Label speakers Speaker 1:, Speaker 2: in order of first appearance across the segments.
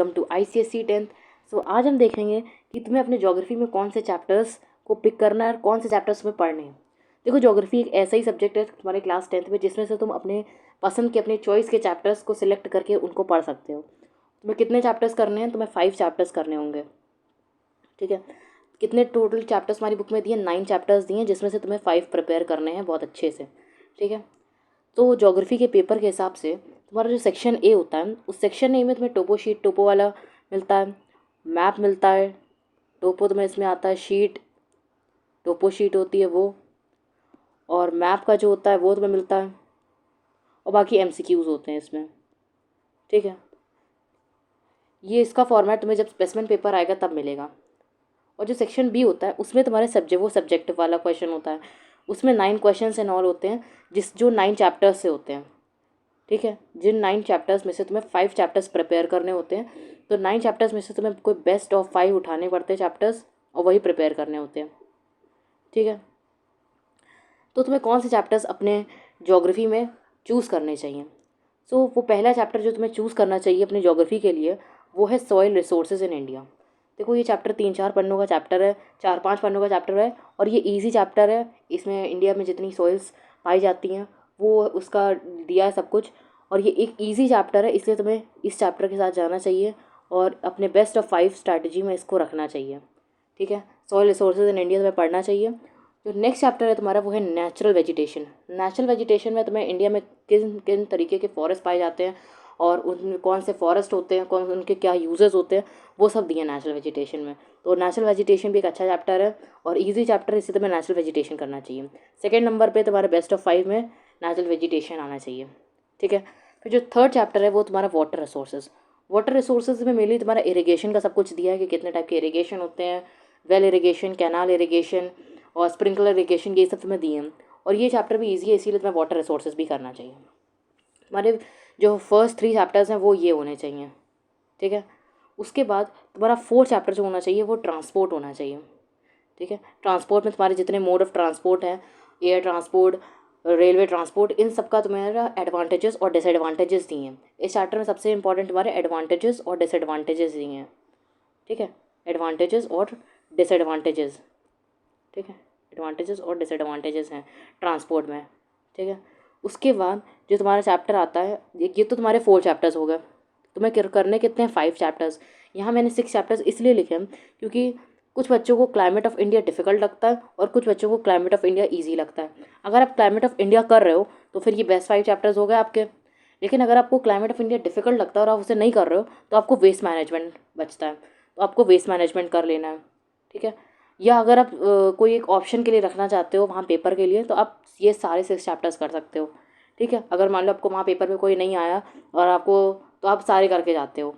Speaker 1: Welcome to ICSE 10th। सो आज हम देखेंगे कि तुम्हें अपने ज्योग्राफी में कौन से चैप्टर्स को पिक करना है और कौन से चैप्टर्स तुम्हें पढ़ने हैं। देखो, ज्योग्राफी एक ऐसा ही सब्जेक्ट है तुम्हारे क्लास 10th में जिसमें से तुम अपने पसंद के, अपने चॉइस के चैप्टर्स को सिलेक्ट करके उनको पढ़ सकते हो। तुम्हें कितने चैप्टर्स करने हैं? तुम्हें 5 चैप्टर्स करने होंगे। ठीक है, कितने टोटल चैप्टर्स हमारी बुक में दिए? 9 चैप्टर्स दिए, जिसमें से तुम्हें 5 प्रिपेयर करने हैं बहुत अच्छे से। ठीक है, तो ज्योग्राफी के पेपर के हिसाब से तुम्हारा जो सेक्शन ए होता है, उस सेक्शन ए में तुम्हें टोपो शीट, टोपो वाला मिलता है, मैप मिलता है, टोपो तुम्हें इसमें आता है, शीट, टोपो शीट होती है वो, और मैप का जो होता है वो तुम्हें मिलता है, और बाकी MCQs होते हैं इसमें। ठीक है, ये इसका फॉर्मेट तुम्हें जब स्पेसिमेन पेपर आएगा तब मिलेगा। और जो सेक्शन बी होता है उसमें तुम्हारे सब्जेक्टिव वाला क्वेश्चन होता है, उसमें 9 क्वेश्चन एंड ऑल होते हैं, जो 9 चैप्टर्स से होते हैं। ठीक है, जिन 9 चैप्टर्स में से तुम्हें 5 चैप्टर्स प्रिपेयर करने होते हैं, तो 9 चैप्टर्स में से तुम्हें कोई बेस्ट ऑफ 5 उठाने पड़ते हैं चैप्टर्स, और वही प्रिपेयर करने होते हैं। ठीक है, तो तुम्हें कौन से चैप्टर्स अपने ज्योग्राफी में चूज़ करने चाहिए? सो वो पहला चैप्टर जो तुम्हें चूज़ करना चाहिए अपनी ज्योग्राफी के लिए, वो है सॉइल रिसोर्सेज इन इंडिया। देखो, ये चैप्टर 3-4 पन्नों का चैप्टर है, 4-5 पन्नों का चैप्टर है, और ये ईजी चैप्टर है। इसमें इंडिया में जितनी सॉइल्स पाई जाती हैं वो उसका दिया है सब कुछ, और ये एक ईजी चैप्टर है, इसलिए तुम्हें इस चैप्टर के साथ जाना चाहिए और अपने बेस्ट ऑफ 5 स्ट्रैटेजी में इसको रखना चाहिए। ठीक है, सॉइल रिसोर्सेज इन इंडिया तुम्हें पढ़ना चाहिए। जो नेक्स्ट चैप्टर है तुम्हारा वो है नेचुरल वेजिटेशन। नेचुरल वेजिटेशन में तुम्हें इंडिया में किन किन तरीके के फॉरेस्ट पाए जाते हैं और उनमें कौन से फॉरेस्ट होते हैं, कौन उनके क्या यूजेस होते हैं, वो सब दिए नेचुरल वेजिटेशन में। तो नेचुरल वेजिटेशन भी एक अच्छा चैप्टर है और इजी चैप्टर है, इससे तुम्हें नेचुरल वेजिटेशन करना चाहिए। सेकेंड नंबर पे तुम्हारे बेस्ट ऑफ 5 में नेचुरल वेजिटेशन आना चाहिए। ठीक है, फिर जो थर्ड चैप्टर है वो तुम्हारा वाटर रिसोर्सेज। वाटर रिसोर्सेज में मेनली तुम्हारा इरीगेशन का सब कुछ दिया है कि कितने टाइप के इरीगेशन होते हैं, वेल इरीगेशन, कैनाल इरीगेशन और स्प्रिंकलर इरीगेशन, ये सब तुम्हें दिए हैं। और ये चैप्टर भी ईजी है, इसीलिए तुम्हें वाटर रिसोर्सेज भी करना चाहिए। हमारे जो फर्स्ट 3 चैप्टर्स हैं वो ये होने चाहिए। ठीक है, उसके बाद तुम्हारा 4th चैप्टर जो होना चाहिए वो ट्रांसपोर्ट होना चाहिए। ठीक है, ट्रांसपोर्ट में तुम्हारे जितने मोड ऑफ ट्रांसपोर्ट हैं, एयर ट्रांसपोर्ट, रेलवे ट्रांसपोर्ट, इन सब का तुम्हारा एडवांटेजेस और डिसएडवांटेजेस दिए हैं। इस चैप्टर में सबसे इंपॉर्टेंट तुम्हारे एडवांटेजेस और डिसएडवांटेजेस दिए हैं। ठीक है, एडवांटेजेस और डिसएडवांटेजेस। ठीक है, एडवांटेजेस और डिसएडवांटेजेस हैं ट्रांसपोर्ट में। ठीक है, उसके बाद जो तुम्हारा चैप्टर आता है, ये तो तुम्हारे 4 चैप्टर्स हो गए। तुम्हें करने कितने हैं? 5 चैप्टर्स। यहाँ मैंने 6 चैप्टर्स इसलिए लिखे हैं क्योंकि कुछ बच्चों को क्लाइमेट ऑफ इंडिया डिफ़िकल्ट लगता है और कुछ बच्चों को क्लाइमेट ऑफ इंडिया ईजी लगता है। अगर आप क्लाइमेट ऑफ इंडिया कर रहे हो तो फिर ये बेस्ट 5 चैप्टर्स हो गए आपके। लेकिन अगर आपको क्लाइमेट ऑफ इंडिया डिफ़िकल्ट लगता है और आप उसे नहीं कर रहे हो तो आपको वेस्ट मैनेजमेंट बचता है, तो आपको वेस्ट मैनेजमेंट कर लेना है। ठीक है, या अगर आप कोई एक ऑप्शन के लिए रखना चाहते हो वहाँ पेपर के लिए, तो आप ये सारे 6 चैप्टर्स कर सकते हो। ठीक है, अगर मान लो आपको वहाँ पेपर में कोई नहीं आया और आपको, तो आप सारे करके जाते हो।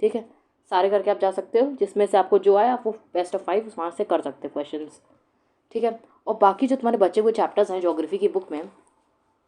Speaker 1: ठीक है, सारे करके आप जा सकते हो, जिसमें से आपको जो आया आप वो बेस्ट ऑफ 5 वहाँ से कर सकते हो क्वेश्चंस। ठीक है, और बाकी जो तुम्हारे बचे हुए चैप्टर्स हैं ज्योग्राफी की बुक में,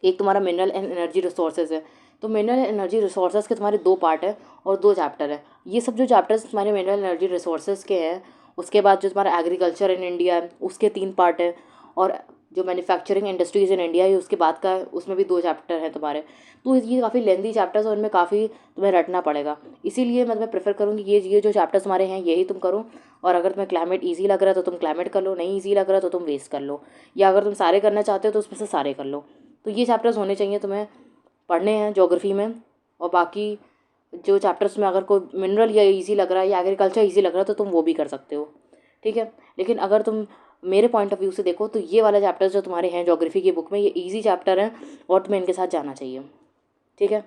Speaker 1: एक तुम्हारा मिनरल एंड एनर्जी रिसोर्सेज है। तो मिनरल एनर्जी रिसोर्सेज के तुम्हारे 2 पार्ट है और 2 चैप्टर है। ये सब जो चैप्टर्स तुम्हारे मिनरल एनर्जी रिसोर्सेज के हैं, उसके बाद जो तुम्हारा एग्रीकल्चर इन इंडिया है उसके 3 पार्ट है, और जो मैन्युफैक्चरिंग इंडस्ट्रीज़ इन इंडिया है उसके बाद का है, उसमें भी 2 चैप्टर हैं तुम्हारे। तो ये काफ़ी लेंदी चैप्टर्स और इनमें काफ़ी तुम्हें रटना पड़ेगा। इसीलिए मैं तुम्हें प्रेफर करूँगी ये जो चैप्टर्स तुम्हारे हैं यही तुम करो। और अगर तुम्हें क्लाइमेट ईजी लग रहा है तो तुम क्लाइमेट कर लो, नहीं ईजी लग रहा है तो तुम वेस्ट कर लो, या अगर तुम सारे करना चाहते हो तो उसमें से सारे कर लो। तो ये चैप्टर्स होने चाहिए तुम्हें पढ़ने हैं ज्योग्राफी में। और बाकी जो चैप्टर्स में अगर कोई मिनरल या इजी लग रहा है या एग्रीकल्चर इजी लग रहा है तो तुम वो भी कर सकते हो। ठीक है, लेकिन अगर तुम मेरे पॉइंट ऑफ व्यू से देखो तो ये वाला चैप्टर्स जो तुम्हारे हैं ज्योग्राफी की बुक में, ये इजी चैप्टर हैं और तुम्हें इनके साथ जाना चाहिए। ठीक है,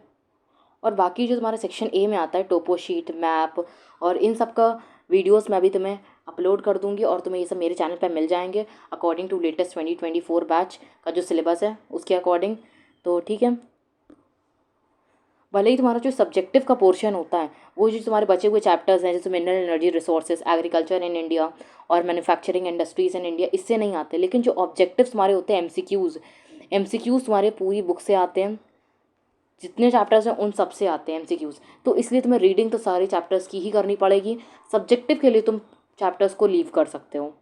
Speaker 1: और बाकी जो तुम्हारा सेक्शन ए में आता है टोपो शीट, मैप और इन सब का वीडियोस मैं अभी तुम्हें अपलोड कर दूंगी और तुम्हें ये सब मेरे चैनल पर मिल जाएंगे अकॉर्डिंग टू लेटेस्ट 2024 बैच का जो सिलेबस है उसके अकॉर्डिंग। तो ठीक है, भले ही तुम्हारा जो सब्जेक्टिव का पोर्शन होता है वो जो तुम्हारे बचे हुए चैप्टर्स हैं जैसे mineral energy resources, agriculture in India और मैन्युफैक्चरिंग इंडस्ट्रीज इन इंडिया, इससे नहीं आते, लेकिन जो ऑब्जेक्टिव्स तुम्हारे होते हैं एमसीक्यूज़ तुम्हारे पूरी बुक से आते हैं। जितने चैप्टर्स हैं उन सब से आते हैं एमसीक्यूज़। तो इसलिए तुम्हें रीडिंग तो सारे चैप्टर्स की ही करनी पड़ेगी। सब्जेक्टिव के लिए तुम चैप्टर्स को लीव कर सकते हो।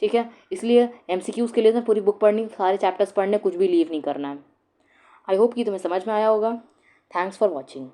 Speaker 1: ठीक है, इसलिए एमसीक्यूज़ के लिए तुम्हें पूरी बुक पढ़नी, सारे चैप्टर्स पढ़ने, कुछ भी लीव नहीं करना है। आई होप कि तुम्हें समझ में आया होगा। Thanks for watching.